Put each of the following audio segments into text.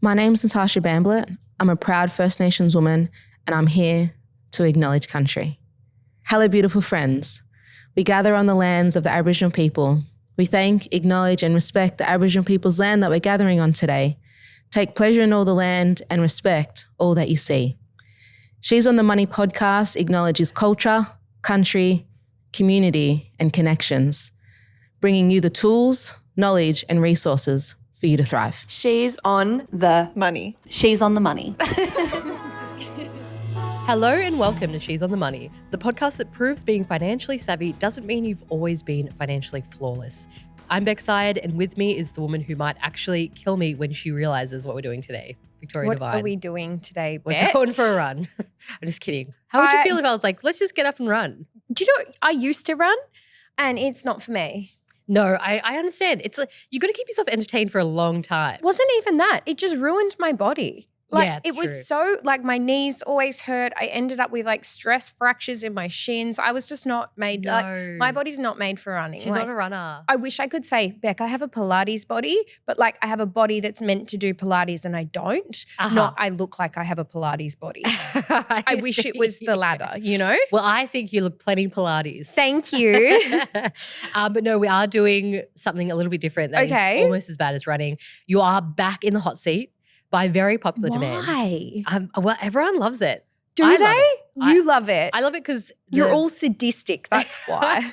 My name's Natasha Bamblett. I'm a proud First Nations woman and I'm here to acknowledge country. Hello, beautiful friends. We gather on the lands of the Aboriginal people. We thank, acknowledge and respect the Aboriginal people's land that we're gathering on today. Take pleasure in all the land and respect all that you see. She's on the Money podcast acknowledges culture, country, community and connections, bringing you the tools, knowledge and resources for you to thrive. She's on the Money. She's on the money. Hello and welcome to She's on the Money, the podcast that proves being financially savvy doesn't mean you've always been financially flawless. I'm Beck Syed, and with me is the woman who might actually kill me when she realizes what we're doing today, Victoria Devine. What are we doing today, We're Beck? going for a run. I'm just kidding. How would you feel if I was like, let's just get up and run? Do you know, I used to run and it's not for me. No, I understand. It's like you got to keep yourself entertained for a long time. It wasn't even that. It just ruined my body. Yeah, it's it was true. so, like my knees always hurt. I ended up with like stress fractures in my shins. I was just not made, No. like my body's not made for running. She's like, not a runner. I wish I could say, Beck, I have a Pilates body, but like I have a body that's meant to do Pilates and I don't. Not I look like I have a Pilates body. I wish it was the latter, you know? Well, I think you look plenty Pilates. Thank you. But no, we are doing something a little bit different that is almost as bad as running. You are back in the hot seat by very popular demand. Why? Well, everyone loves it. Do I they? love it. You love it. I love it because You're all sadistic. That's why.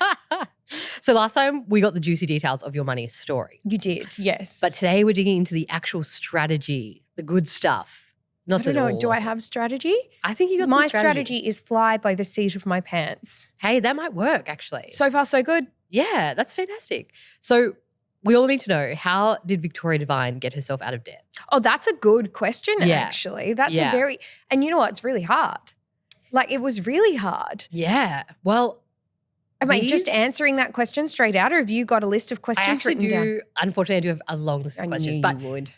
So last time we got the juicy details of your money story. You did, yes. But today we're digging into the actual strategy, the good stuff. Not I don't the know. all, Do I wasn't it? have strategy? I think you got My some strategy. is fly by the seat of my pants. Hey, that might work actually. So far, so good. Yeah, that's fantastic. So we all need to know, how did Victoria Devine get herself out of debt? Oh, that's a good question, Yeah. actually. That's Yeah. a very, and you know what? It's really hard. Like, it was really hard. Yeah. Well, Am I just these- answering that question straight out, or have you got a list of I questions actually written do, down? unfortunately, I do have a long list of questions. knew But you would.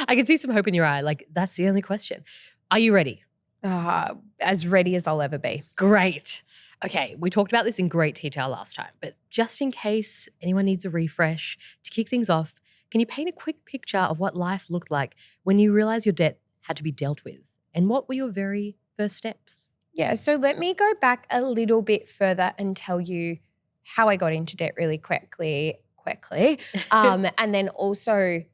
I can see some hope in your eye. Like, that's the only question. Are you ready? As ready as I'll ever be. Great. Okay, we talked about this in great detail last time, but just in case anyone needs a refresh, to kick things off, can you paint a quick picture of what life looked like when you realized your debt had to be dealt with? And what were your very first steps? Yeah, so let me go back a little bit further and tell you how I got into debt really quickly. And then also,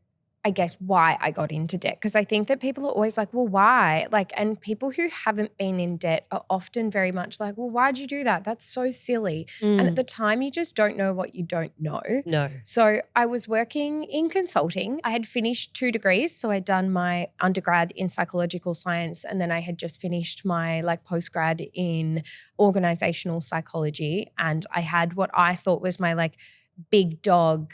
I guess, why I got into debt. Because I think that people are always like, well, why? Like, and people who haven't been in debt are often very much like, well, why'd you do that? That's so silly. And at the time, you just don't know what you don't know. No. So I was working in consulting. I had finished 2 degrees. So I'd done my undergrad in psychological science, and then I had just finished my like postgrad in organizational psychology. And I had what I thought was my like big dog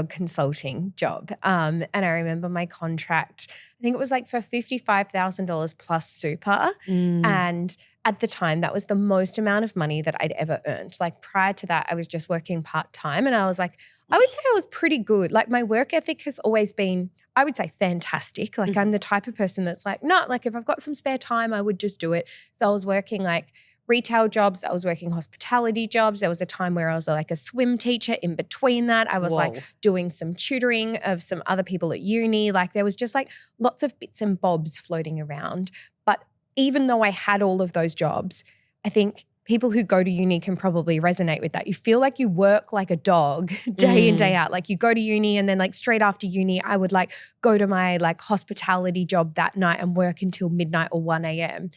consulting job. And I remember my contract, I think it was like for $55,000 plus super. And at the time, that was the most amount of money that I'd ever earned. Like prior to that, I was just working part-time, and I was like, I would say I was pretty good. Like my work ethic has always been, I would say, fantastic. Like I'm the type of person that's like, no, like if I've got some spare time, I would just do it. So I was working like retail jobs. I was working hospitality jobs. There was a time where I was like a swim teacher. In between that, I was like doing some tutoring of some other people at uni. Like there was just like lots of bits and bobs floating around. But even though I had all of those jobs, I think people who go to uni can probably resonate with that. You feel like you work like a dog day in, day out. Like you go to uni and then like straight after uni, I would like go to my like hospitality job that night and work until midnight or 1 a.m.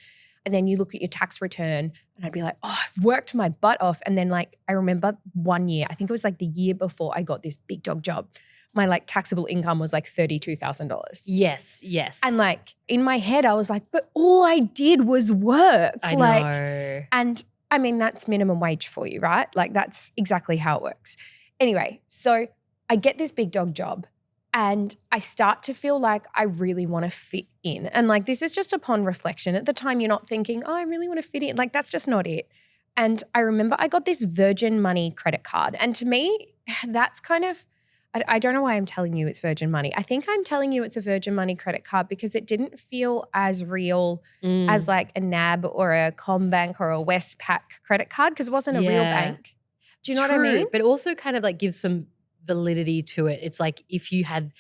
And then you look at your tax return and I'd be like, oh, I've worked my butt off. And then like, I remember one year, I think it was like the year before I got this big dog job, my like taxable income was like $32,000. Yes. And like in my head, I was like, but all I did was work. I like, know. And I mean, that's minimum wage for you, right? Like that's exactly how it works. Anyway, so I get this big dog job. And I start to feel like I really want to fit in. And like, this is just upon reflection. At the time, you're not thinking, oh, I really want to fit in. Like, that's just not it. And I remember I got this Virgin Money credit card. And to me, that's kind of, I don't know why I'm telling you it's Virgin Money. I think I'm telling you it's a Virgin Money credit card because it didn't feel as real as like a NAB or a Combank or a Westpac credit card because it wasn't a real bank. Do you know what I mean? But it also kind of like gives some validity to it. It's like if you had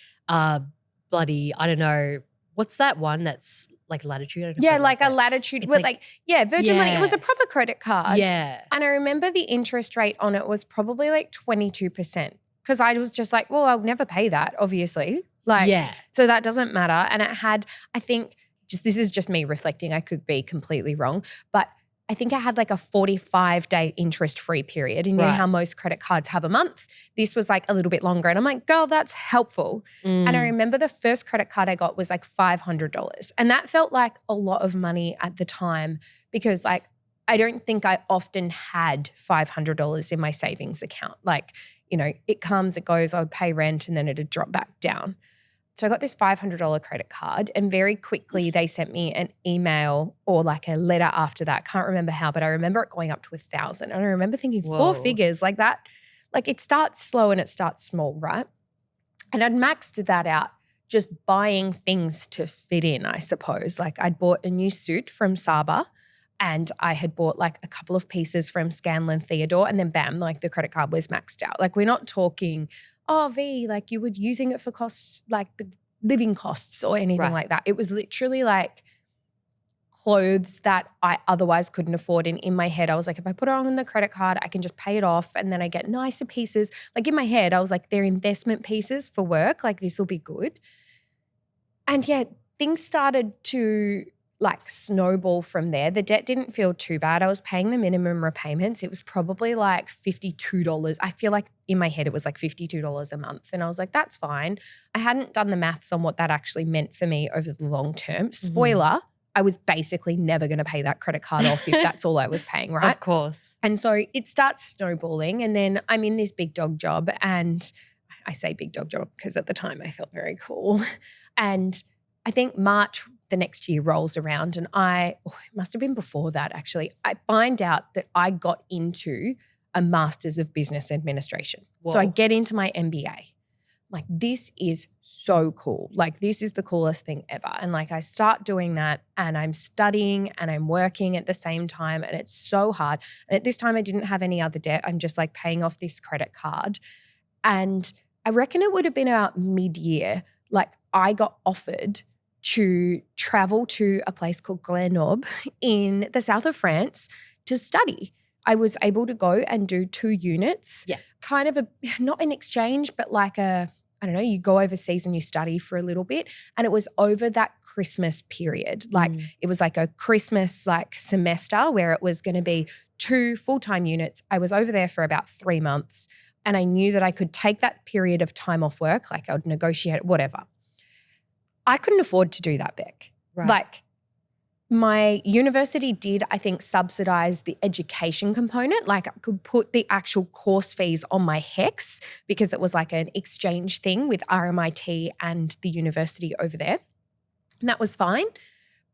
bloody, I don't know, what's that one that's like Latitude? I don't know if Yeah, I like a pronounced it. Latitude. It's With Virgin Money. It was a Yeah. proper credit card. Yeah. And I remember the interest rate on it was probably like 22%, because I was just like, well, I'll never pay that, obviously. Yeah. So that doesn't matter. And it had, I think, this is just me reflecting. I could be completely wrong, but I think I had like a 45-day interest-free period. And you know Right. how most credit cards have a month? This was like a little bit longer. And I'm like, girl, that's helpful. And I remember the first credit card I got was like $500. And that felt like a lot of money at the time, because like I don't think I often had $500 in my savings account. Like, you know, it comes, it goes, I would pay rent and then it'd drop back down. So I got this $500 credit card, and very quickly they sent me an email or like a letter after that. Can't remember how, but I remember it going up to 1,000. And I remember thinking, Whoa. 4 figures like that, like it starts slow and it starts small, right? And I'd maxed that out just buying things to fit in, I suppose. Like I'd bought a new suit from Saba, and I had bought like a couple of pieces from Scanlan Theodore, and then bam, like the credit card was maxed out. Like we're not talking, oh, V, like you were using it for costs, like the living costs or anything Right. like that. It was literally like clothes that I otherwise couldn't afford. And in my head, I was like, if I put it on the credit card, I can just pay it off and then I get nicer pieces. Like in my head, I was like, they're investment pieces for work. Like this will be good. And yeah, things started to like snowball from there. The debt didn't feel too bad. I was paying the minimum repayments. It was probably like $52. I feel like in my head it was like $52 a month. And I was like, that's fine. I hadn't done the maths on what that actually meant for me over the long term. Spoiler, I was basically never going to pay that credit card off if that's all I was paying, right? Of course. And so it starts snowballing, and then I'm in this big dog job, and I say big dog job because at the time I felt very cool. And I think March the next year rolls around, and it must have been before that actually, I find out that I got into a Masters of Business Administration. So I Whoa. get into my MBA. Like, this is so cool. Like, this is the coolest thing ever. And like, I start doing that, and I'm studying and I'm working at the same time, and it's so hard. And at this time I didn't have any other debt. I'm just like paying off this credit card. And I reckon it would have been about mid-year, like I got offered to travel to a place called Grenoble in the south of France to study. I was able to go and do 2 units, kind of not an exchange, but like I don't know, you go overseas and you study for a little bit. And it was over that Christmas period. Like it was like a Christmas like semester where it was going to be 2 full-time units. I was over there for about 3 months, and I knew that I could take that period of time off work, like I would negotiate whatever. I couldn't afford to do that, Beck. Right. Like my university did, I think, subsidize the education component. Like I could put the actual course fees on my HEX because it was like an exchange thing with RMIT and the university over there. And that was fine.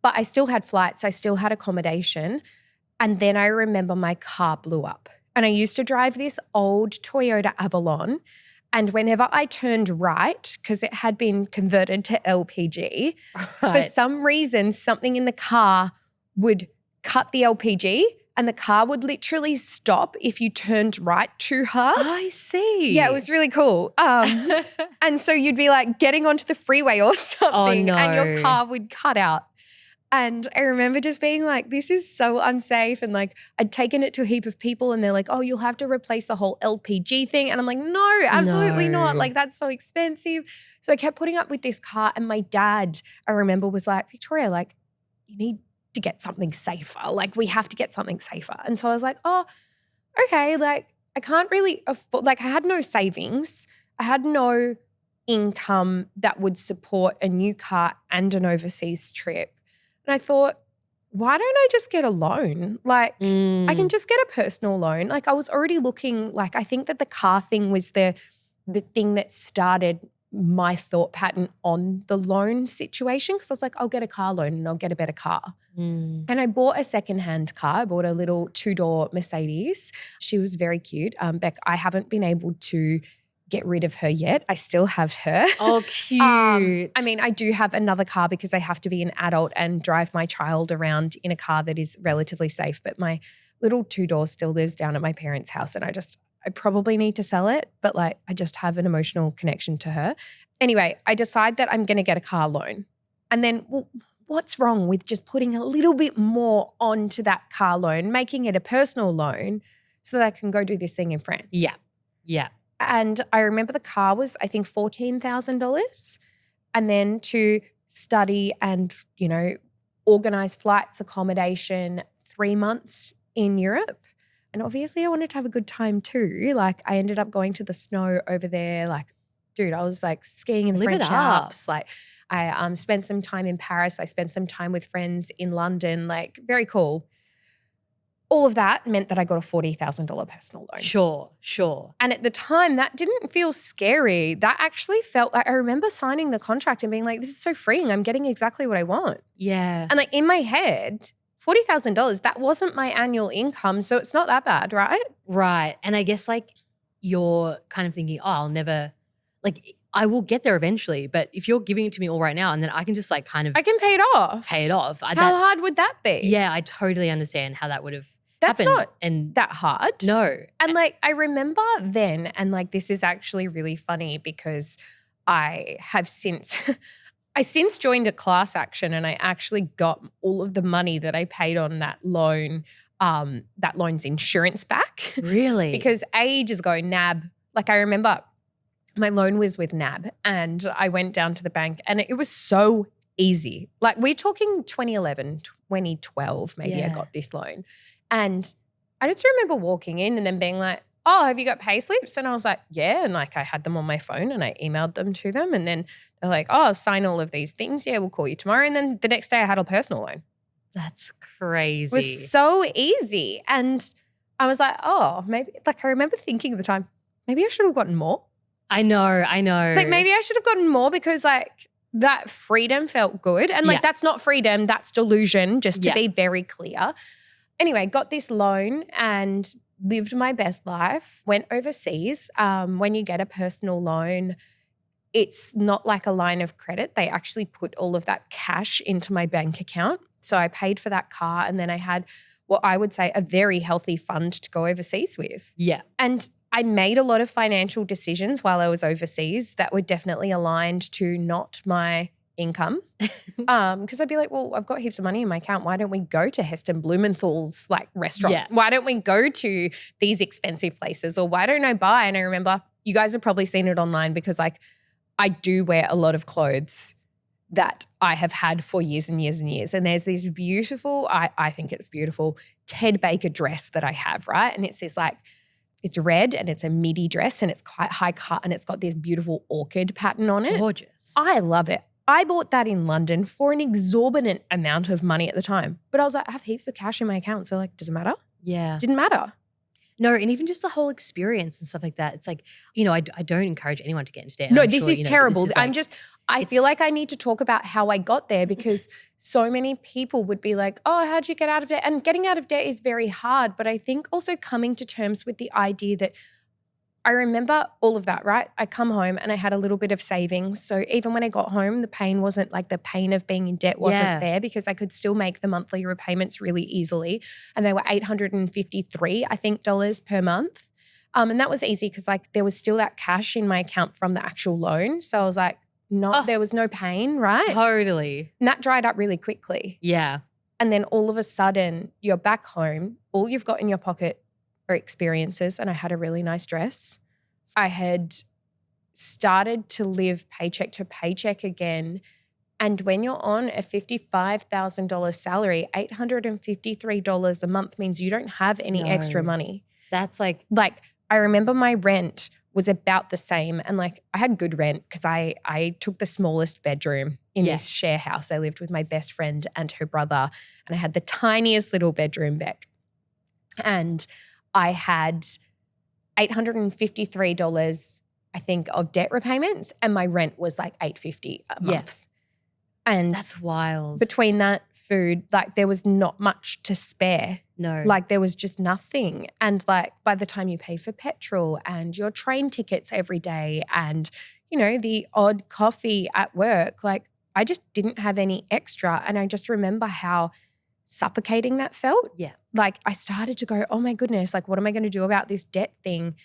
But I still had flights. I still had accommodation. And then I remember my car blew up. And I used to drive this old Toyota Avalon. And whenever I turned right, because it had been converted to LPG, for Right. some reason, something in the car would cut the LPG, and the car would literally stop if you turned right too hard. I see. Yeah, it was really cool. And so you'd be like getting onto the freeway or something, and your no. car would cut out. And I remember just being like, this is so unsafe. And like, I'd taken it to a heap of people, and they're like, oh, you'll have to replace the whole LPG thing. And I'm like, no, absolutely No. not. Like, that's so expensive. So I kept putting up with this car. And my dad, I remember, was like, Victoria, like, you need to get something safer. Like, we have to get something safer. And so I was like, oh, okay. Like, I can't really afford, like, I had no savings. I had no income that would support a new car and an overseas trip. And I thought, why don't I just get a loan? Like, I can just get a personal loan. Like, I was already looking, like, I think that the car thing was the thing that started my thought pattern on the loan situation, because I was like, I'll get a car loan and I'll get a better car. And I bought a secondhand car. I bought a little 2-door Mercedes. She was very cute. Beck, I haven't been able to get rid of her yet. I still have her. Oh, cute. I mean, I do have another car because I have to be an adult and drive my child around in a car that is relatively safe. But my little 2-door still lives down at my parents' house, and I probably need to sell it, but like I just have an emotional connection to her. Anyway, I decide that I'm going to get a car loan. And then, well, what's wrong with just putting a little bit more onto that car loan, making it a personal loan so that I can go do this thing in France? Yeah. Yeah. And I remember the car was, I think, $14,000. And then to study and, organize flights, accommodation, 3 months in Europe. And obviously I wanted to have a good time too. Like I ended up going to the snow over there. Like, dude, I was like skiing in the Live it French up. Alps. Like I spent some time in Paris. I spent some time with friends in London. Like very cool. All of that meant that I got a $40,000 personal loan. Sure. And at the time, that didn't feel scary. That actually felt like I remember signing the contract and being like, this is so freeing. I'm getting exactly what I want. Yeah. And like in my head, $40,000, that wasn't my annual income. So it's not that bad, right? Right. And I guess like you're kind of thinking, oh, I'll never, like I will get there eventually. But if you're giving it to me all right now and then I can just like kind of I can pay it off. pay it off. How hard would that be? Yeah, I totally understand how that would have That's happened. not And that hard. no. And like I remember then, and like this is actually really funny because I have since joined a class action and I actually got all of the money that I paid on that loan, that loan's insurance back. Really? Because ages ago, NAB, like I remember my loan was with NAB and I went down to the bank and it was so easy. Like we're talking 2011, 2012, maybe I Yeah. got this loan. And I just remember walking in and then being like, oh, have you got pay slips? And I was like, yeah. And like I had them on my phone and I emailed them to them. And then they're like, oh, sign all of these things. Yeah, we'll call you tomorrow. And then the next day I had a personal loan. That's crazy. It was so easy. And I was like, oh, maybe, like I remember thinking at the time, maybe I should have gotten more. I know. Like maybe I should have gotten more because like that freedom felt good. And like Yeah. that's not freedom, that's delusion, just to Yeah. be very clear. Anyway, got this loan and lived my best life, went overseas. When you get a personal loan, it's not like a line of credit. They actually put all of that cash into my bank account. So I paid for that car and then I had what I would say a very healthy fund to go overseas with. Yeah. And I made a lot of financial decisions while I was overseas that were definitely aligned to not my income. Because I'd be like, well, I've got heaps of money in my account. Why don't we go to Heston Blumenthal's like restaurant? Yeah. Why don't we go to these expensive places? Or why don't I buy? And I remember you guys have probably seen it online because like I do wear a lot of clothes that I have had for years and years and years. And there's this beautiful, I think it's beautiful, Ted Baker dress that I have, right? And it's this like, it's red and it's a midi dress and it's quite high cut and it's got this beautiful orchid pattern on it. Gorgeous. I love it. I bought that in London for an exorbitant amount of money at the time. But I was like, I have heaps of cash in my account. So like, does it matter? Yeah. Didn't matter. No, and even just the whole experience and stuff like that. It's like, I don't encourage anyone to get into debt. No, I'm this sure, is but terrible. this is like- I feel like I need to talk about how I got there because so many people would be like, oh, how'd you get out of debt? And getting out of debt is very hard. But I think also coming to terms with the idea that I remember all of that, right? I come home and I had a little bit of savings. So even when I got home, the pain wasn't like the pain of being in debt wasn't there because I could still make the monthly repayments really easily. And they were $853, I think, dollars per month. And that was easy because like there was still that cash in my account from the actual loan. So I was like, there was no pain, right? Totally. And that dried up really quickly. Yeah. And then all of a sudden you're back home. All you've got in your pocket are experiences. And I had a really nice dress. I had started to live paycheck to paycheck again. And when you're on a $55,000 salary, $853 a month means you don't have any extra money. That's like I remember my rent was about the same. And like I had good rent because I took the smallest bedroom in this share house. I lived with my best friend and her brother and I had the tiniest little bedroom bed. And I had $853, I think, of debt repayments and my rent was like $850 a month. And that's wild. between that, food, like there was not much to spare. No. Like there was just nothing. And like by the time you pay for petrol and your train tickets every day and, the odd coffee at work, like I just didn't have any extra. And I just remember how suffocating that felt. Yeah. Like I started to go, oh my goodness, like what am I going to do about this debt thing?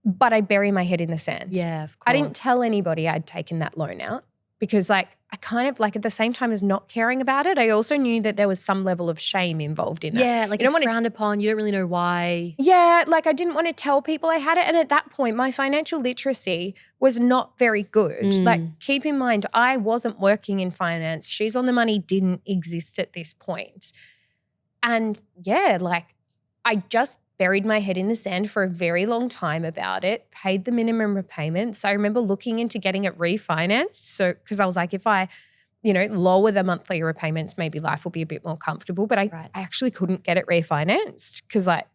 but I'd bury my head in the sand. Yeah, of course. I didn't tell anybody I'd taken that loan out because like I kind of like at the same time as not caring about it, I also knew that there was some level of shame involved in that. Yeah, like You don't it's frowned upon. You don't really know why. Yeah, like I didn't want to tell people I had it. And at that point, my financial literacy was not very good. Like keep in mind, I wasn't working in finance. She's on the Money didn't exist at this point. And yeah, like I just buried my head in the sand for a very long time about it, paid the minimum repayments. I remember looking into getting it refinanced. So, because I was like, if I, lower the monthly repayments, maybe life will be a bit more comfortable. But I actually couldn't get it refinanced because like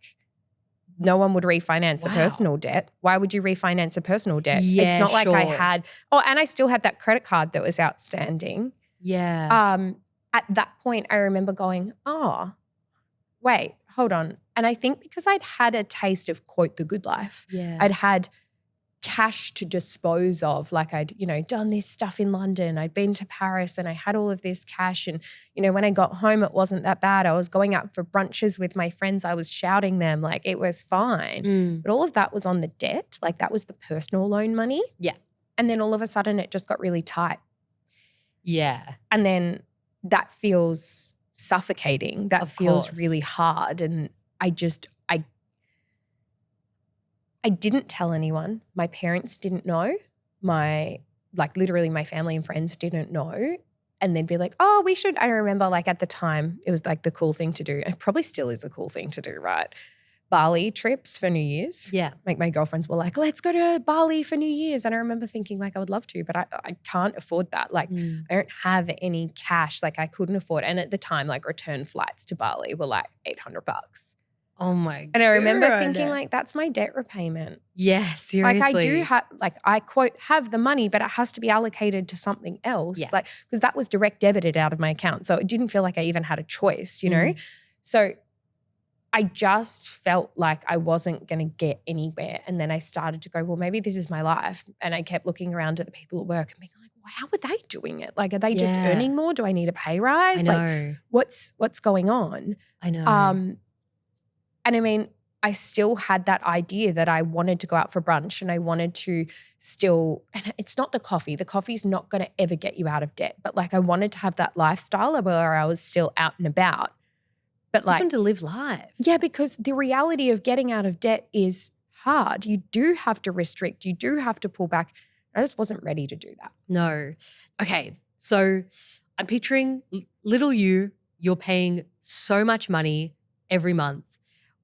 no one would refinance a personal debt. Why would you refinance a personal debt? Yeah, it's not like I sure. had, and I still had that credit card that was outstanding. Yeah. At that point, I remember going, wait, hold on. And I think because I'd had a taste of, quote, the good life, I'd had cash to dispose of. Like I'd, done this stuff in London. I'd been to Paris and I had all of this cash. And, when I got home, it wasn't that bad. I was going out for brunches with my friends. I was shouting them. Like it was fine. But all of that was on the debt. Like that was the personal loan money. Yeah. And then all of a sudden it just got really tight. Yeah. And then that feels suffocating. That feels really hard. And I didn't tell anyone. My parents didn't know. Literally my family and friends didn't know. And they'd be like, oh, we should. I remember like at the time, it was like the cool thing to do. It probably still is a cool thing to do, right? Bali trips for New Year's. Yeah. Like my girlfriends were like, let's go to Bali for New Year's. And I remember thinking like I would love to, but I can't afford that. Like I don't have any cash. Like I couldn't afford. And at the time, like return flights to Bali were like $800. Oh my God. And I remember thinking like, that's my debt repayment. Yeah, seriously. Like I do have, like I quote, have the money, but it has to be allocated to something else. Yeah. Like, because that was direct debited out of my account. So it didn't feel like I even had a choice, So I just felt like I wasn't going to get anywhere. And then I started to go, well, maybe this is my life. And I kept looking around at the people at work and being like, well, how are they doing it? Like, are they just earning more? Do I need a pay rise? I know. Like, what's going on? I know. And I mean, I still had that idea that I wanted to go out for brunch and I wanted to still, and it's not the coffee. The coffee's not going to ever get you out of debt. But like I wanted to have that lifestyle where I was still out and about. But like, just want to live life. Yeah, because the reality of getting out of debt is hard. You do have to restrict. You do have to pull back. I just wasn't ready to do that. No. Okay, so I'm picturing little you're paying so much money every month.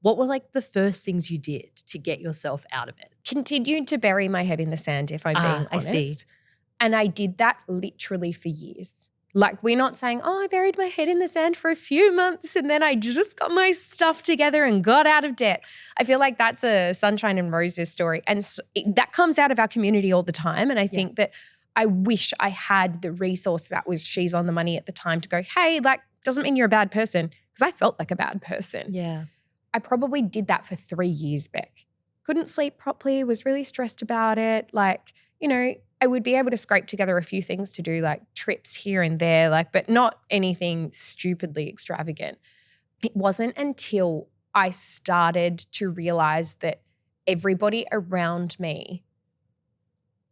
What were like the first things you did to get yourself out of it? Continued to bury my head in the sand, if I'm being honest. I see. And I did that literally for years. Like we're not saying, I buried my head in the sand for a few months and then I just got my stuff together and got out of debt. I feel like that's a sunshine and roses story. And so that comes out of our community all the time. And I think that I wish I had the resource that was She's on the Money at the time to go, hey, like doesn't mean you're a bad person, because I felt like a bad person. Yeah. I probably did that for 3 years, Beck. Couldn't sleep properly, was really stressed about it. Like, I would be able to scrape together a few things to do, like trips here and there, like, but not anything stupidly extravagant. It wasn't until I started to realize that everybody around me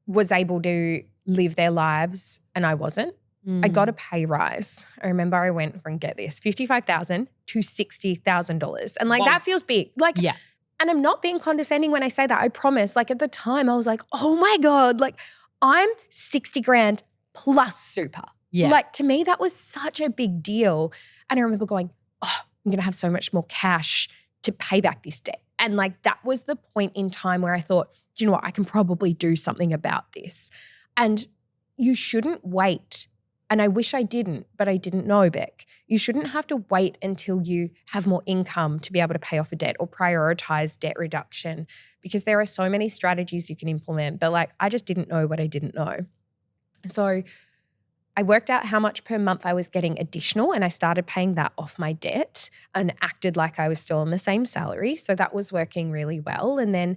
was able to live their lives and I wasn't. I got a pay rise. I remember I went from, get this, $55,000 to $60,000. And like that feels big. Like, yeah. And I'm not being condescending when I say that. I promise. Like at the time I was like, oh my God, like I'm 60 grand plus super. Yeah. Like to me, that was such a big deal. And I remember going, oh, I'm going to have so much more cash to pay back this debt. And like that was the point in time where I thought, do you know what? I can probably do something about this. And you shouldn't wait. And I wish I didn't, but I didn't know, Beck. You shouldn't have to wait until you have more income to be able to pay off a debt or prioritize debt reduction, because there are so many strategies you can implement. But like, I just didn't know what I didn't know. So I worked out how much per month I was getting additional and I started paying that off my debt and acted like I was still on the same salary. So that was working really well. And then,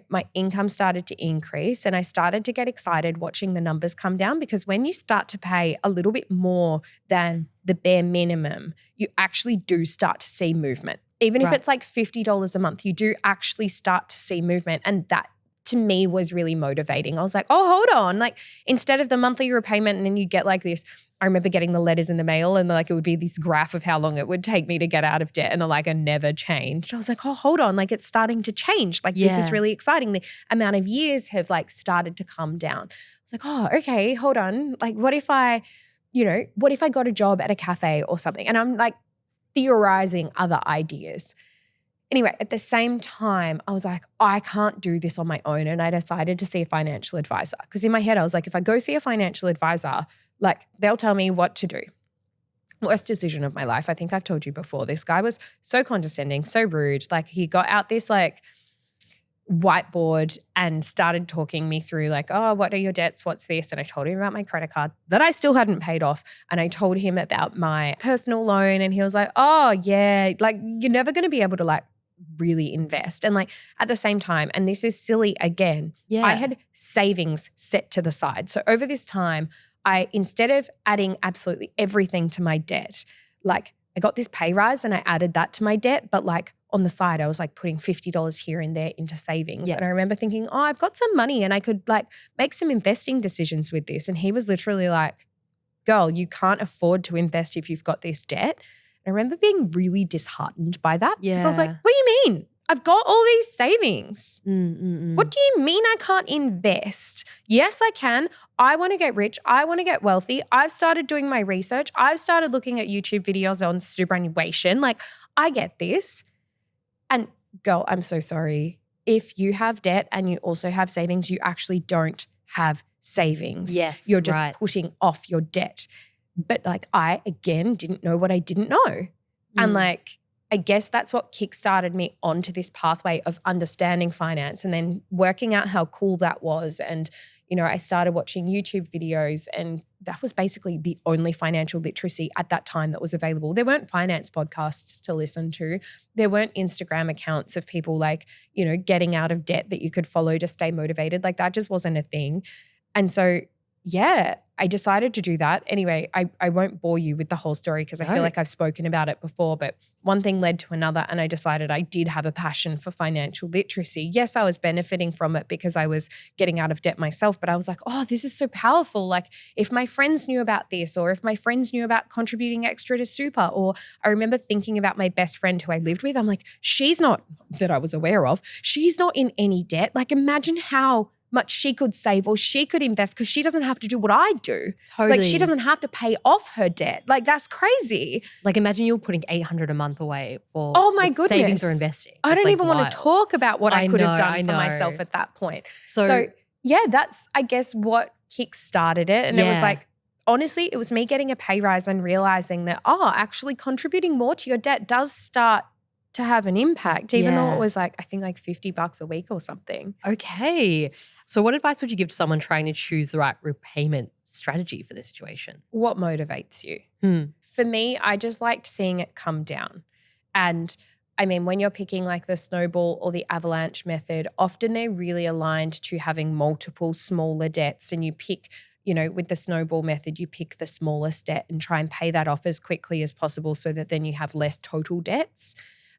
my income started to increase and I started to get excited watching the numbers come down, because when you start to pay a little bit more than the bare minimum, you actually do start to see movement. Even if it's like $50 a month, you do actually start to see movement, and that to me was really motivating. I was like, oh, hold on. Like instead of the monthly repayment and then you get like this, I remember getting the letters in the mail and like it would be this graph of how long it would take me to get out of debt and like I never changed. I was like, oh, hold on. Like it's starting to change. Like this is really exciting. The amount of years have like started to come down. I was like, oh, okay, hold on. Like what if I got a job at a cafe or something? And I'm like theorizing other ideas. Anyway, at the same time, I was like, I can't do this on my own. And I decided to see a financial advisor because in my head, I was like, if I go see a financial advisor, like they'll tell me what to do. Worst decision of my life. I think I've told you before. This guy was so condescending, so rude. Like he got out this like whiteboard and started talking me through like, oh, what are your debts? What's this? And I told him about my credit card that I still hadn't paid off. And I told him about my personal loan and he was like, oh yeah, like you're never going to be able to like really invest. And like at the same time, and this is silly again, I had savings set to the side. So over this time, instead of adding absolutely everything to my debt, like I got this pay rise and I added that to my debt, but like on the side, I was like putting $50 here and there into savings. And I remember thinking, oh, I've got some money and I could like make some investing decisions with this. And he was literally like, girl, you can't afford to invest if you've got this debt. I remember being really disheartened by that because I was like, what do you mean? I've got all these savings. What do you mean I can't invest? Yes, I can. I want to get rich. I want to get wealthy. I've started doing my research. I've started looking at YouTube videos on superannuation. Like I get this. And girl, I'm so sorry. If you have debt and you also have savings, you actually don't have savings. Yes, you're just putting off your debt. But like I, again, didn't know what I didn't know. And like, I guess that's what kickstarted me onto this pathway of understanding finance and then working out how cool that was. And, you know, I started watching YouTube videos and that was basically the only financial literacy at that time that was available. There weren't finance podcasts to listen to. There weren't Instagram accounts of people like, you know, getting out of debt that you could follow to stay motivated. Like that just wasn't a thing. And so, yeah, I decided to do that. Anyway, I won't bore you with the whole story because I feel like I've spoken about it before, but one thing led to another and I decided I did have a passion for financial literacy. Yes, I was benefiting from it because I was getting out of debt myself, but I was like, oh, this is so powerful. Like if my friends knew about this or if my friends knew about contributing extra to super, or I remember thinking about my best friend who I lived with, I'm like, she's not, that I was aware of, she's not in any debt. Like imagine how much she could save or she could invest because she doesn't have to do what I do. Totally. Like she doesn't have to pay off her debt. Like that's crazy. Like imagine you're putting $800 a month away for oh my goodness. savings or investing. I don't like even want to talk about what I could have done for know. myself at that point. So yeah, that's I guess what kick-started it. And it was like, honestly, it was me getting a pay rise and realizing that, actually contributing more to your debt does start to have an impact, even though it was like, I think like $50 a week or something. Okay. So what advice would you give to someone trying to choose the right repayment strategy for this situation? What motivates you? For me, I just liked seeing it come down. And I mean, when you're picking like the snowball or the avalanche method, often they're really aligned to having multiple smaller debts and you pick, you know, with the snowball method, you pick the smallest debt and try and pay that off as quickly as possible so that then you have less total debts.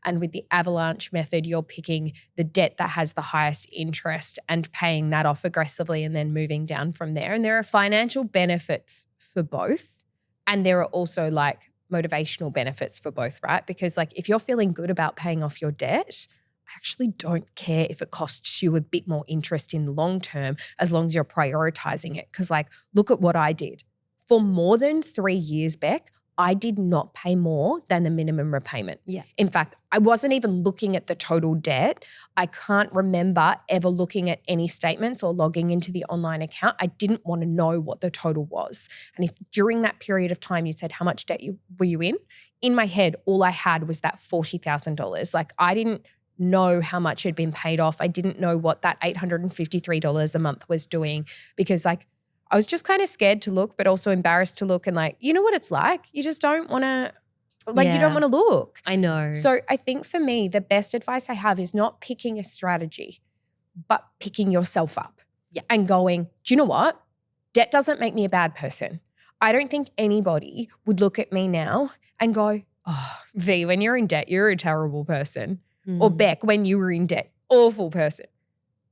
And with the avalanche method, you're picking the debt that has the highest interest and paying that off aggressively and then moving down from there. And there are financial benefits for both. And there are also like motivational benefits for both, right? Because like if you're feeling good about paying off your debt, I actually don't care if it costs you a bit more interest in the long term as long as you're prioritizing it. Because like, look at what I did. For more than 3 years, Beck, I did not pay more than the minimum repayment. Yeah. In fact, I wasn't even looking at the total debt. I can't remember ever looking at any statements or logging into the online account. I didn't want to know what the total was. And if during that period of time you said, how much debt were you in my head, all I had was that $40,000. Like I didn't know how much had been paid off. I didn't know what that $853 a month was doing because like, I was just kind of scared to look, but also embarrassed to look and like, you know what it's like? You just don't want to, like you don't want to look. I know. So I think for me, the best advice I have is not picking a strategy, but picking yourself up and going, do you know what? Debt doesn't make me a bad person. I don't think anybody would look at me now and go, oh, V, when you're in debt, you're a terrible person. Or Beck, when you were in debt, awful person.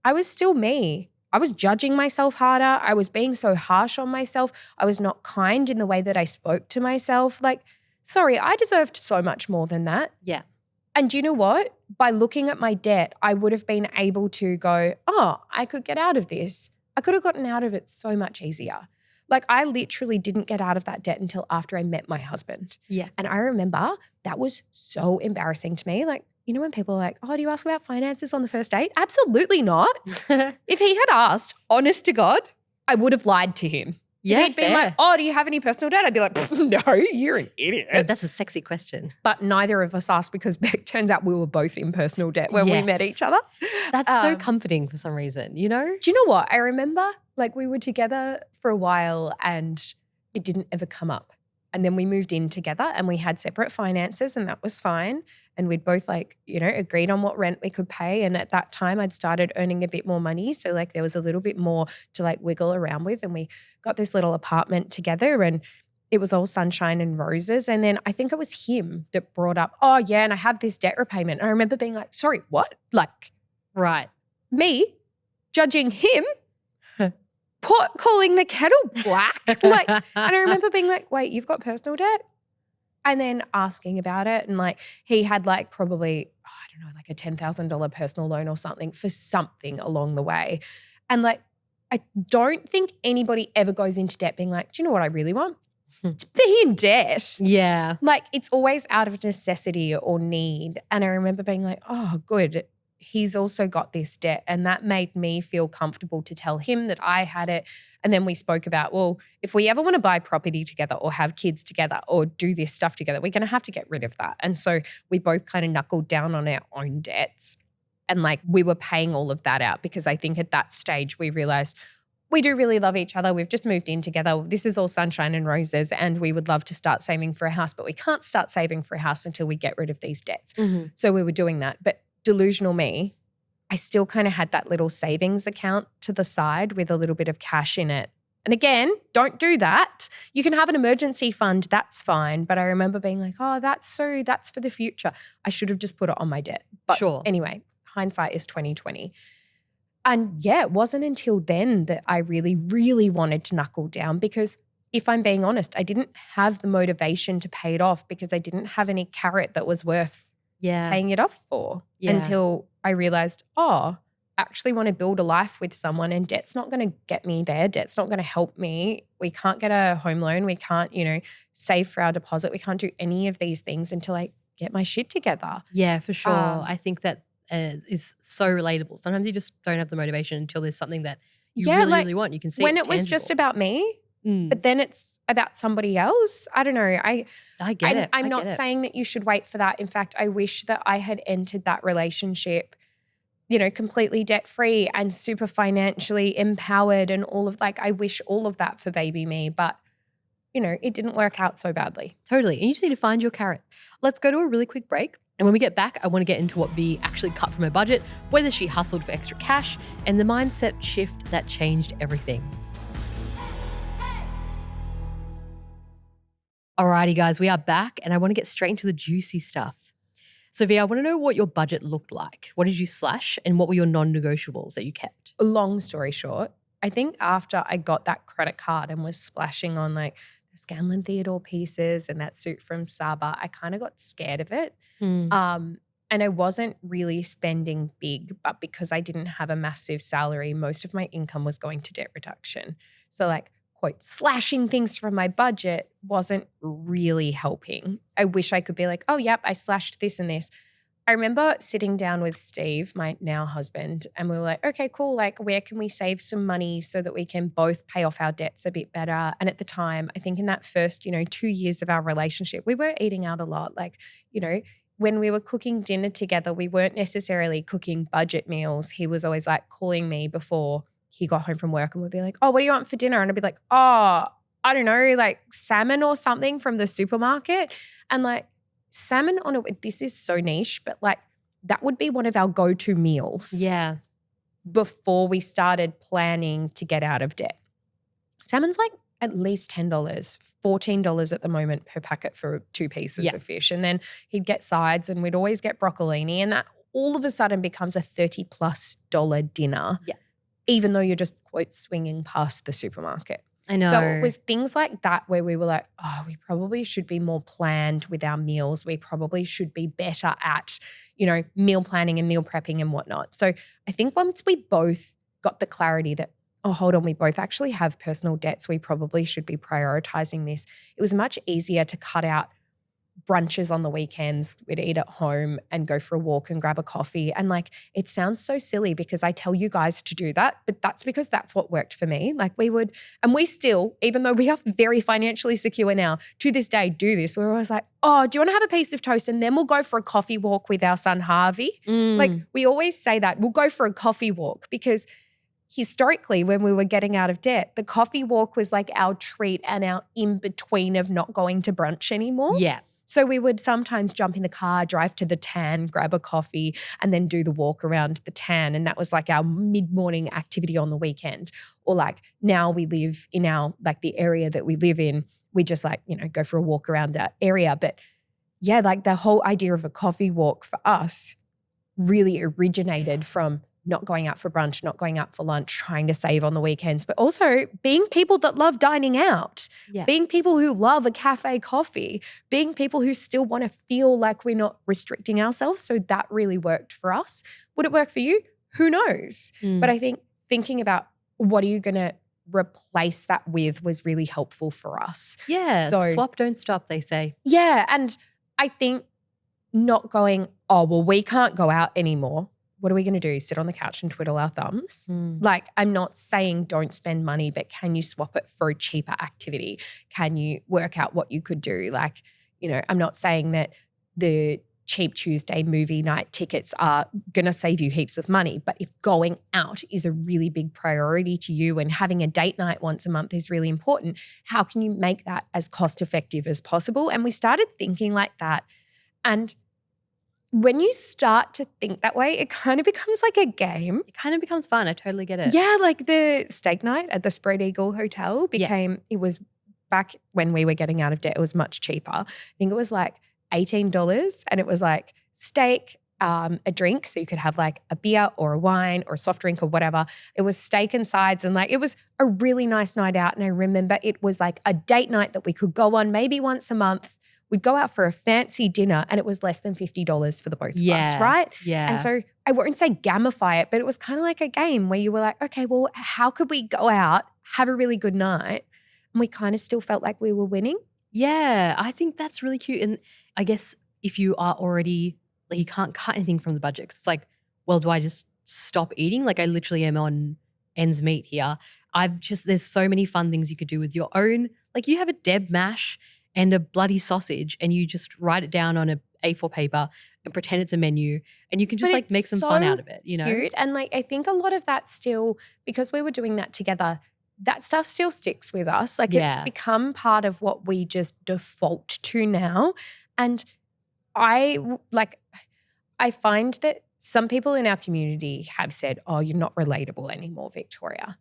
I was still me. I was judging myself harder. I was being so harsh on myself. I was not kind in the way that I spoke to myself. Like, sorry, I deserved so much more than that. Yeah. And do you know what? By looking at my debt, I would have been able to go, oh, I could get out of this. I could have gotten out of it so much easier. Like, I literally didn't get out of that debt until after I met my husband. Yeah. And I remember that was so embarrassing to me. Like, you know, when people are like, oh, do you ask about finances on the first date? Absolutely not. If he had asked, honest to God, I would have lied to him. Yeah, if he'd been like, oh, do you have any personal debt? I'd be like, no, you're an idiot. Yeah, that's a sexy question. But neither of us asked because it turns out we were both in personal debt when we Yes. met each other. That's so comforting for some reason, you know? Do you know what? I remember like we were together for a while and it didn't ever come up. And then we moved in together and we had separate finances and that was fine. And we'd both like, you know, agreed on what rent we could pay. And at that time I'd started earning a bit more money. So like there was a little bit more to like wiggle around with. And we got this little apartment together and it was all sunshine and roses. And then I think it was him that brought up, oh yeah, and I have this debt repayment. And I remember being like, sorry, what? Like Right. me judging him, calling the kettle black. Like, and I remember being like, wait, you've got personal debt? And then asking about it. And like, he had like probably, I don't know, like a $10,000 personal loan or something for something along the way. And like, I don't think anybody ever goes into debt being like, do you know what I really want? To be in debt. Yeah. Like, it's always out of necessity or need. And I remember being like, oh, good. He's also got this debt. And that made me feel comfortable to tell him that I had it. And then we spoke about, well, if we ever want to buy property together or have kids together or do this stuff together, we're going to have to get rid of that. And so we both kind of knuckled down on our own debts. And like we were paying all of that out because I think at that stage we realized we do really love each other. We've just moved in together. This is all sunshine and roses and we would love to start saving for a house, but we can't start saving for a house until we get rid of these debts. Mm-hmm. So we were doing that. But delusional me, I still kind of had that little savings account to the side with a little bit of cash in it. And again, don't do that. You can have an emergency fund, that's fine. But I remember being like, oh, that's for the future. I should have just put it on my debt. But Sure. Anyway, hindsight is 20/20. And yeah, it wasn't until then that I really, really wanted to knuckle down because if I'm being honest, I didn't have the motivation to pay it off because I didn't have any carrot that was worth paying it off for until I realized, oh, I actually want to build a life with someone and debt's not going to get me there. Debt's not going to help me. We can't get a home loan. We can't, save for our deposit. We can't do any of these things until I get my shit together. Yeah, for sure. I think that is so relatable. Sometimes you just don't have the motivation until there's something that you really want. You can see when it's it was tangible. just about me, but then it's about somebody else. I don't know. I get it. I'm not saying that you should wait for that. In fact, I wish that I had entered that relationship, completely debt-free and super financially empowered and all of I wish all of that for baby me, but it didn't work out so badly. Totally. And you just need to find your carrot. Let's go to a really quick break. And when we get back, I want to get into what V actually cut from her budget, whether she hustled for extra cash, and the mindset shift that changed everything. Alrighty, guys, we are back and I want to get straight into the juicy stuff. So V, I want to know what your budget looked like. What did you slash and what were your non-negotiables that you kept? Long story short, I think after I got that credit card and was splashing on the Scanlan Theodore pieces and that suit from Saba, I kind of got scared of it. And I wasn't really spending big, but because I didn't have a massive salary, most of my income was going to debt reduction. So quote, slashing things from my budget wasn't really helping. I wish I could be like, oh, yep, I slashed this and this. I remember sitting down with Steve, my now husband, and we were like, okay, cool. Where can we save some money so that we can both pay off our debts a bit better? And at the time, I think in that first, 2 years of our relationship, we were eating out a lot. When we were cooking dinner together, we weren't necessarily cooking budget meals. He was always calling me before he got home from work and would be like, oh, what do you want for dinner? And I'd be like, oh, I don't know, salmon or something from the supermarket. And salmon on it, this is so niche, but that would be one of our go-to meals. Yeah. Before we started planning to get out of debt. Salmon's at least $10, $14 at the moment per packet for 2 pieces of fish. And then he'd get sides and we'd always get broccolini. And that all of a sudden becomes a $30+ dinner. Yeah. Even though you're just, quote, swinging past the supermarket. I know. So it was things like that where we were like, oh, we probably should be more planned with our meals. We probably should be better at, meal planning and meal prepping and whatnot. So I think once we both got the clarity that, oh, hold on, we both actually have personal debts, we probably should be prioritizing this. It was much easier to cut out brunches on the weekends. We'd eat at home and go for a walk and grab a coffee. And like, it sounds so silly because I tell you guys to do that, but that's because that's what worked for me. Like we would, and we still, even though we are very financially secure now, to this day do this. We're always like, oh, do you want to have a piece of toast? And then we'll go for a coffee walk with our son, Harvey. Like we always say that we'll go for a coffee walk because historically, when we were getting out of debt, the coffee walk was like our treat and our in-between of not going to brunch anymore. Yeah. So we would sometimes jump in the car, drive to the Tan, grab a coffee, and then do the walk around the Tan. And that was like our mid-morning activity on the weekend. Or like now we live in our, like the area that we live in, we just like, go for a walk around that area. But yeah, like the whole idea of a coffee walk for us really originated from not going out for brunch, not going out for lunch, trying to save on the weekends, but also being people that love dining out, being people who love a cafe coffee, being people who still want to feel like we're not restricting ourselves. So that really worked for us. Would it work for you? Who knows? But I think thinking about what are you going to replace that with was really helpful for us. Yeah. So, swap, don't stop, they say. Yeah. And I think not going, oh, well, we can't go out anymore. What are we going to do? Sit on the couch and twiddle our thumbs? Like, I'm not saying don't spend money, but can you swap it for a cheaper activity? Can you work out what you could do? Like, I'm not saying that the cheap Tuesday movie night tickets are going to save you heaps of money, but if going out is a really big priority to you and having a date night once a month is really important, how can you make that as cost effective as possible? And we started thinking like that. And when you start to think that way, it kind of becomes like a game. It kind of becomes fun. I totally get it. Yeah, like the steak night at the Spread Eagle Hotel it was back when we were getting out of debt, it was much cheaper. I think it was like $18 and it was like steak, a drink. So you could have like a beer or a wine or a soft drink or whatever. It was steak and sides and like it was a really nice night out. And I remember it was like a date night that we could go on maybe once a month. We'd go out for a fancy dinner and it was less than $50 for the both of us, right? Yeah. And so I won't say gamify it, but it was kind of like a game where you were like, okay, well, how could we go out, have a really good night, and we kind of still felt like we were winning? Yeah, I think that's really cute. And I guess if you are already, like you can't cut anything from the budget, 'cause it's like, well, do I just stop eating? Like I literally am on ends meet here. There's so many fun things you could do with your own, like you have a Deb mash and a bloody sausage and you just write it down on a A4 paper and pretend it's a menu and you can just like make some fun out of it, Cute. And like I think a lot of that still, because we were doing that together, that stuff still sticks with us. Like it's become part of what we just default to now. And I find that some people in our community have said, oh, you're not relatable anymore, Victoria.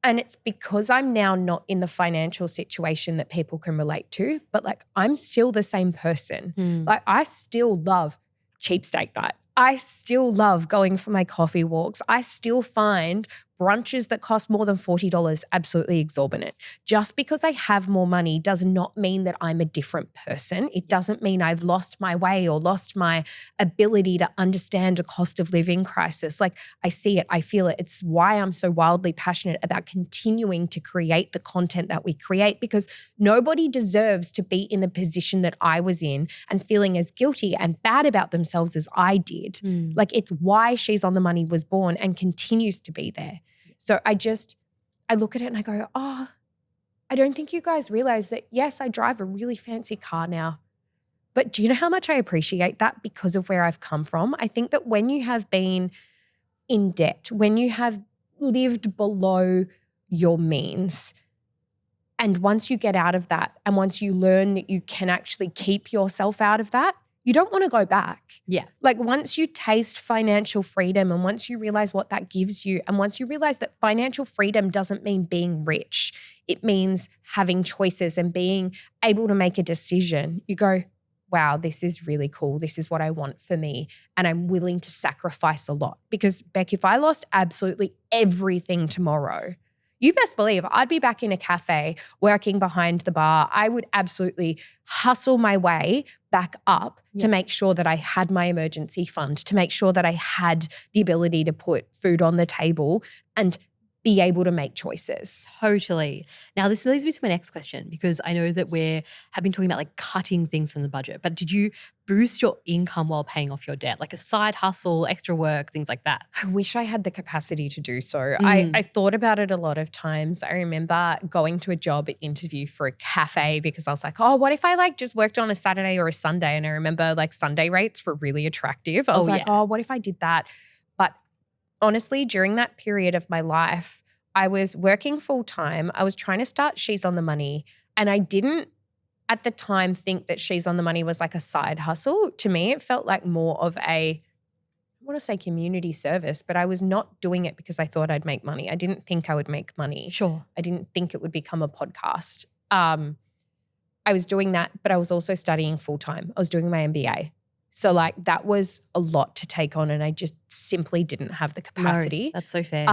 And it's because I'm now not in the financial situation that people can relate to, but like I'm still the same person. Like I still love cheap steak night. I still love going for my coffee walks. I still find brunches that cost more than $40 absolutely exorbitant. Just because I have more money does not mean that I'm a different person. It doesn't mean I've lost my way or lost my ability to understand a cost of living crisis. Like I see it, I feel it. It's why I'm so wildly passionate about continuing to create the content that we create, because nobody deserves to be in the position that I was in and feeling as guilty and bad about themselves as I did. Like it's why She's on the Money was born and continues to be there. So I look at it and I go, oh, I don't think you guys realize that, yes, I drive a really fancy car now, but do you know how much I appreciate that because of where I've come from? I think that when you have been in debt, when you have lived below your means, and once you get out of that and once you learn that you can actually keep yourself out of that, you don't want to go back. Yeah. Like once you taste financial freedom and once you realize what that gives you and once you realize that financial freedom doesn't mean being rich, it means having choices and being able to make a decision. You go, wow, this is really cool. This is what I want for me. And I'm willing to sacrifice a lot. Because, Beck, if I lost absolutely everything tomorrow, you best believe I'd be back in a cafe working behind the bar. I would absolutely hustle my way back up to make sure that I had my emergency fund, to make sure that I had the ability to put food on the table and be able to make choices. Totally. Now, this leads me to my next question, because I know that have been talking about like cutting things from the budget, but did you boost your income while paying off your debt, like a side hustle, extra work, things like that? I wish I had the capacity to do so. I thought about it a lot of times. I remember going to a job interview for a cafe because I was like, oh, what if I like just worked on a Saturday or a Sunday? And I remember like Sunday rates were really attractive. I was what if I did that? But honestly, during that period of my life, I was working full time. I was trying to start She's on the Money, and I didn't at the time think that She's on the Money was like a side hustle. To me, it felt like more of I want to say community service, but I was not doing it because I thought I'd make money. I didn't think I would make money. Sure. I didn't think it would become a podcast. I was doing that, but I was also studying full time. I was doing my MBA. So like that was a lot to take on, and I just simply didn't have the capacity. No, that's so fair.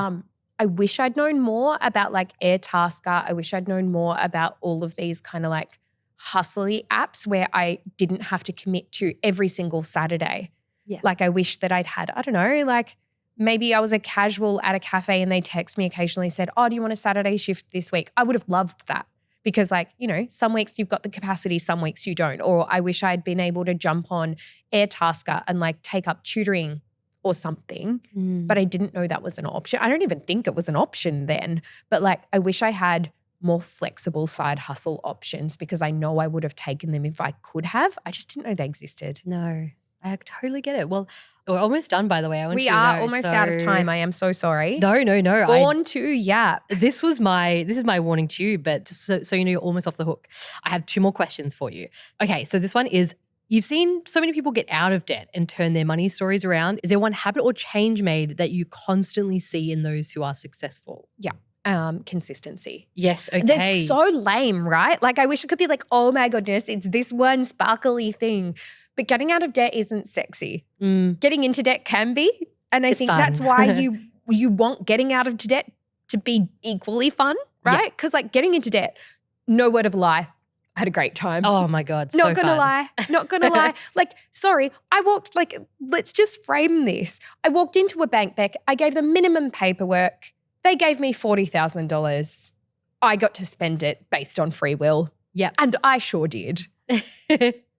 I wish I'd known more about like Airtasker. I wish I'd known more about all of these kind of like hustly apps where I didn't have to commit to every single Saturday. Yeah. Like I wish that I'd had, I don't know, like maybe I was a casual at a cafe and they text me occasionally, said, oh, do you want a Saturday shift this week? I would have loved that. Because like, you know, some weeks you've got the capacity, some weeks you don't. Or I wish I'd been able to jump on Airtasker and like take up tutoring or something, but I didn't know that was an option. I don't even think it was an option then. But like, I wish I had more flexible side hustle options because I know I would have taken them if I could have. I just didn't know they existed. No, I totally get it. Well, we're almost done, by the way. We are almost out of time. I am so sorry. No. Born to yap. This is my warning to you, but just so you know, you're almost off the hook. I have 2 more questions for you. Okay, so this one is, you've seen so many people get out of debt and turn their money stories around. Is there one habit or change made that you constantly see in those who are successful? Yeah. Consistency. Yes, okay. They're so lame, right? Like I wish it could be like, oh my goodness, it's this one sparkly thing. But getting out of debt isn't sexy. Getting into debt can be. And I think fun. that's why you want getting out of debt to be equally fun, right? Because like getting into debt, no word of a lie, I had a great time. Oh my God, so Not gonna fun. lie. Not gonna lie. Like, sorry, I walked like, let's just frame this. I walked into a bank, Beck. I gave them minimum paperwork. They gave me $40,000. I got to spend it based on free will. Yeah. And I sure did.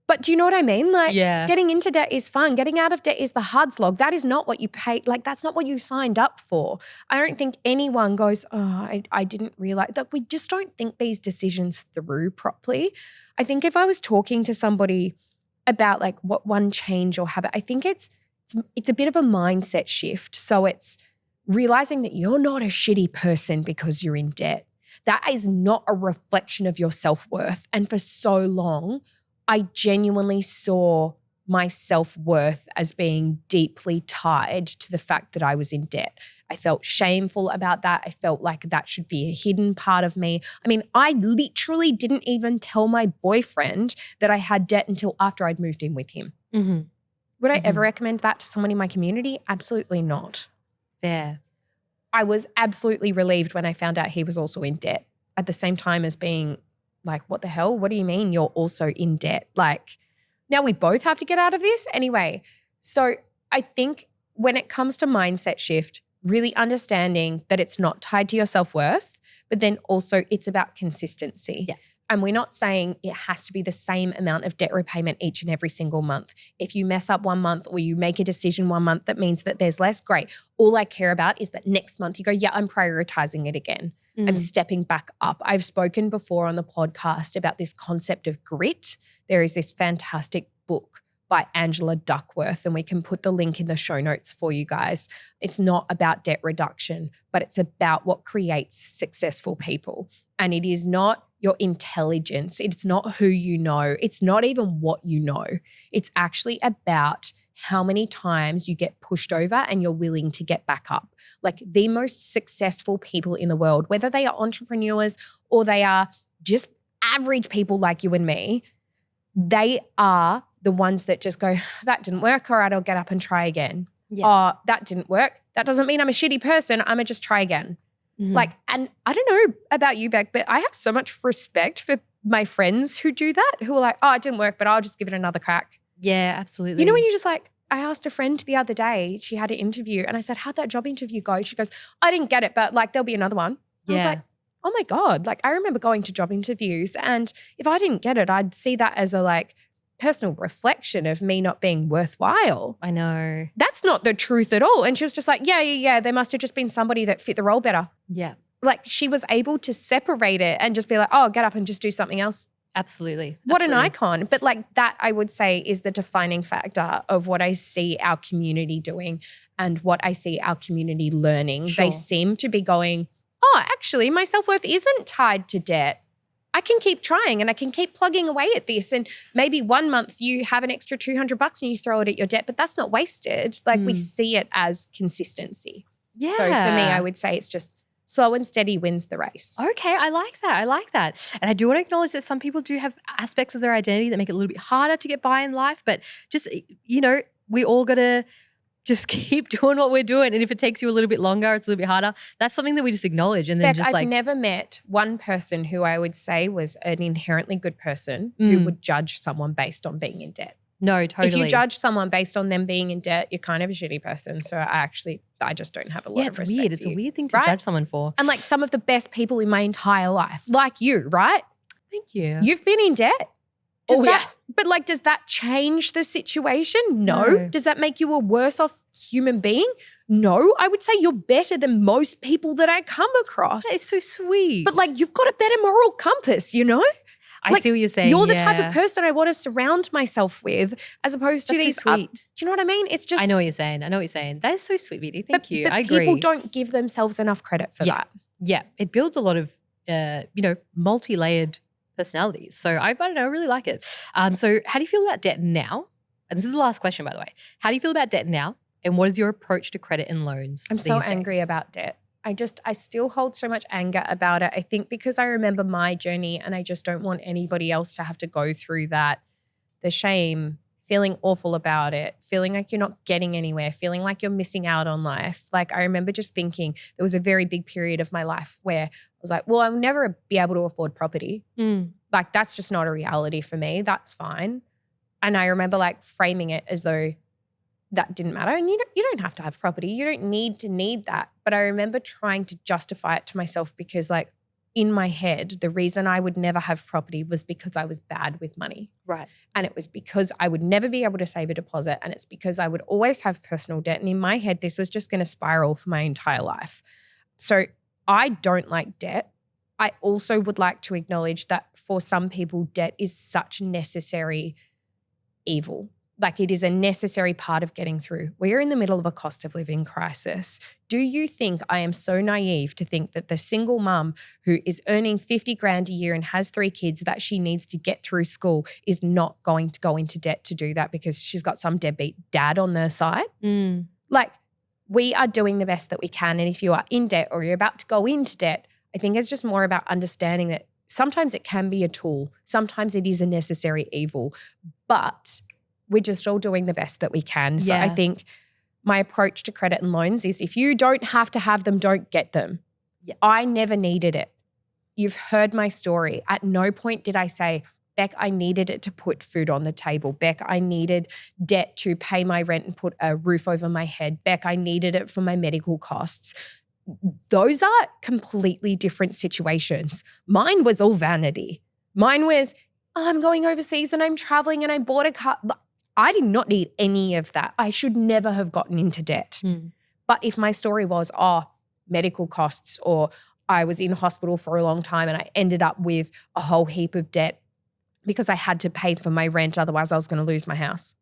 But do you know what I mean? Like getting into debt is fun. Getting out of debt is the hard slog. That is not what you pay. Like that's not what you signed up for. I don't think anyone goes, oh, I didn't realize that. We just don't think these decisions through properly. I think if I was talking to somebody about like what one change or habit, I think it's a bit of a mindset shift. So it's realizing that you're not a shitty person because you're in debt. That is not a reflection of your self-worth. And for so long, I genuinely saw my self-worth as being deeply tied to the fact that I was in debt. I felt shameful about that. I felt like that should be a hidden part of me. I mean, I literally didn't even tell my boyfriend that I had debt until after I'd moved in with him. Mm-hmm. Would I ever recommend that to someone in my community? Absolutely not. Fair. I was absolutely relieved when I found out he was also in debt at the same time as being like, what the hell? What do you mean you're also in debt? Like, now we both have to get out of this? Anyway, so I think when it comes to mindset shift, really understanding that it's not tied to your self-worth, but then also it's about consistency. Yeah. And we're not saying it has to be the same amount of debt repayment each and every single month. If you mess up one month or you make a decision one month that means that there's less, great. All I care about is that next month you go, yeah, I'm prioritizing it again. I'm stepping back up. I've spoken before on the podcast about this concept of grit. There is this fantastic book by Angela Duckworth, and we can put the link in the show notes for you guys. It's not about debt reduction, but it's about what creates successful people. And it is not your intelligence. It's not who you know. It's not even what you know. It's actually about how many times you get pushed over and you're willing to get back up. Like the most successful people in the world, whether they are entrepreneurs or they are just average people like you and me, they are the ones that just go, that didn't work. All right, I'll get up and try again. Yeah. Oh, that didn't work. That doesn't mean I'm a shitty person. I'm going to just try again. Mhm. And I don't know about you, Beck, but I have so much respect for my friends who do that, who are like, oh, it didn't work, but I'll just give it another crack. Yeah, absolutely. You know, when you're just like, I asked a friend the other day, she had an interview and I said, how'd that job interview go? She goes, I didn't get it, but like there'll be another one. I was like, oh my God. Like I remember going to job interviews and if I didn't get it, I'd see that as a like personal reflection of me not being worthwhile. I know. That's not the truth at all. And she was just like, yeah. There must have just been somebody that fit the role better. Yeah. Like she was able to separate it and just be like, oh, get up and just do something else. Absolutely. What an Absolutely. icon. But like that, I would say, is the defining factor of what I see our community doing and what I see our community learning. Sure. They seem to be going, oh, actually, my self-worth isn't tied to debt. I can keep trying and I can keep plugging away at this. And maybe one month you have an extra $200 and you throw it at your debt, but that's not wasted. Like we see it as consistency. Yeah. So for me, I would say it's just slow and steady wins the race. Okay, I like that. I like that. And I do want to acknowledge that some people do have aspects of their identity that make it a little bit harder to get by in life, but just, you know, we all got to just keep doing what we're doing. And if it takes you a little bit longer, it's a little bit harder. That's something that we just acknowledge. And then Beck, just I've never met one person who I would say was an inherently good person who would judge someone based on being in debt. No, totally. If you judge someone based on them being in debt, you're kind of a shitty person. So I just don't have a lot of respect weird. for It's you. a weird thing to judge someone for. And like some of the best people in my entire life, like you, right? Thank you. You've been in debt. Oh, But like, does that change the situation? No. No. Does that make you a worse off human being? No. I would say you're better than most people that I come across. That is so sweet. But like, you've got a better moral compass, you know? I see what you're saying. You're the type of person I want to surround myself with as opposed to That's these. so sweet. Do you know what I mean? It's just. I know what you're saying. That is so sweet, Viti. Thank you. But I agree. people don't give themselves enough credit for that. Yeah, it builds a lot of, multi-layered personalities. So I don't know, I really like it. So how do you feel about debt now? And this is the last question, by the way. How do you feel about debt now? And what is your approach to credit and loans? I'm so these angry days? about debt. I still hold so much anger about it. I think because I remember my journey and I just don't want anybody else to have to go through that. The shame, feeling awful about it, feeling like you're not getting anywhere, feeling like you're missing out on life. Like I remember just thinking there was a very big period of my life where I was like, well, I'll never be able to afford property. Like that's just not a reality for me. That's fine. And I remember like framing it as though that didn't matter. And you don't have to have property. You don't need that. But I remember trying to justify it to myself because like in my head, the reason I would never have property was because I was bad with money. Right. And it was because I would never be able to save a deposit. And it's because I would always have personal debt. And in my head, this was just going to spiral for my entire life. So I don't like debt. I also would like to acknowledge that for some people, debt is such necessary evil. Like it is a necessary part of getting through. We are in the middle of a cost of living crisis. Do you think I am so naive to think that the single mum who is earning 50 grand a year and has 3 kids that she needs to get through school is not going to go into debt to do that because she's got some deadbeat dad on their side? Like we are doing the best that we can. And if you are in debt or you're about to go into debt, I think it's just more about understanding that sometimes it can be a tool. Sometimes it is a necessary evil, but we're just all doing the best that we can. So I think my approach to credit and loans is if you don't have to have them, don't get them. I never needed it. You've heard my story. At no point did I say, Beck, I needed it to put food on the table. Beck, I needed debt to pay my rent and put a roof over my head. Beck, I needed it for my medical costs. Those are completely different situations. Mine was all vanity. Mine was, I'm going overseas and I'm traveling and I bought a car. I did not need any of that. I should never have gotten into debt. But if my story was, medical costs or I was in hospital for a long time and I ended up with a whole heap of debt because I had to pay for my rent, otherwise I was going to lose my house.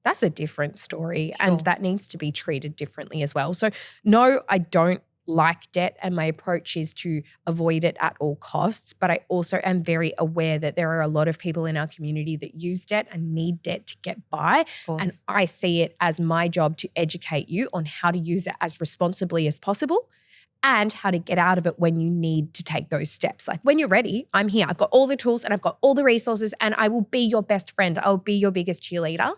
That's a different story and that needs to be treated differently as well. So no, I don't like debt and my approach is to avoid it at all costs. But I also am very aware that there are a lot of people in our community that use debt and need debt to get by. And I see it as my job to educate you on how to use it as responsibly as possible and how to get out of it when you need to take those steps. Like when you're ready, I'm here. I've got all the tools and I've got all the resources and I will be your best friend. I'll be your biggest cheerleader,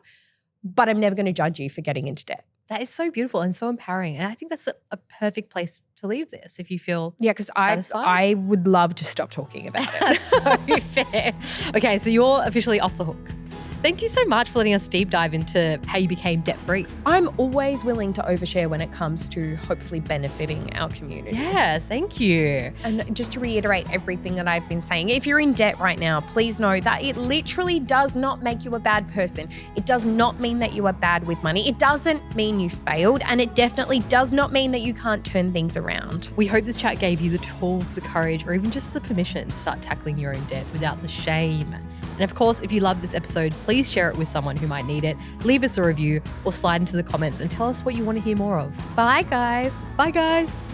but I'm never going to judge you for getting into debt. That is so beautiful and so empowering. And I think that's a perfect place to leave this if you feel because satisfied. I would love to stop talking about it. That's so fair. Okay, so you're officially off the hook. Thank you so much for letting us deep dive into how you became debt-free. I'm always willing to overshare when it comes to hopefully benefiting our community. Yeah, thank you. And just to reiterate everything that I've been saying, if you're in debt right now, please know that it literally does not make you a bad person. It does not mean that you are bad with money. It doesn't mean you failed, and it definitely does not mean that you can't turn things around. We hope this chat gave you the tools, the courage, or even just the permission to start tackling your own debt without the shame. And of course, if you loved this episode, please share it with someone who might need it. Leave us a review or slide into the comments and tell us what you want to hear more of. Bye, guys. Bye, guys.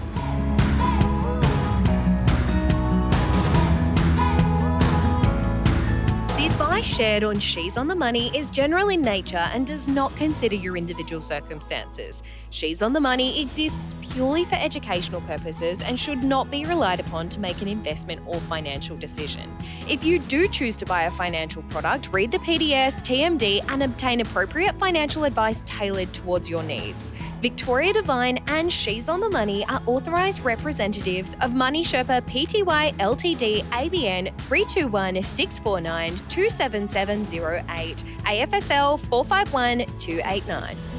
The advice shared on She's on the Money is general in nature and does not consider your individual circumstances. She's on the Money exists purely for educational purposes and should not be relied upon to make an investment or financial decision. If you do choose to buy a financial product, read the PDS, TMD, and obtain appropriate financial advice tailored towards your needs. Victoria Devine and She's on the Money are authorised representatives of Money Sherpa Pty Ltd ABN 321 649 27708 AFSL 451289.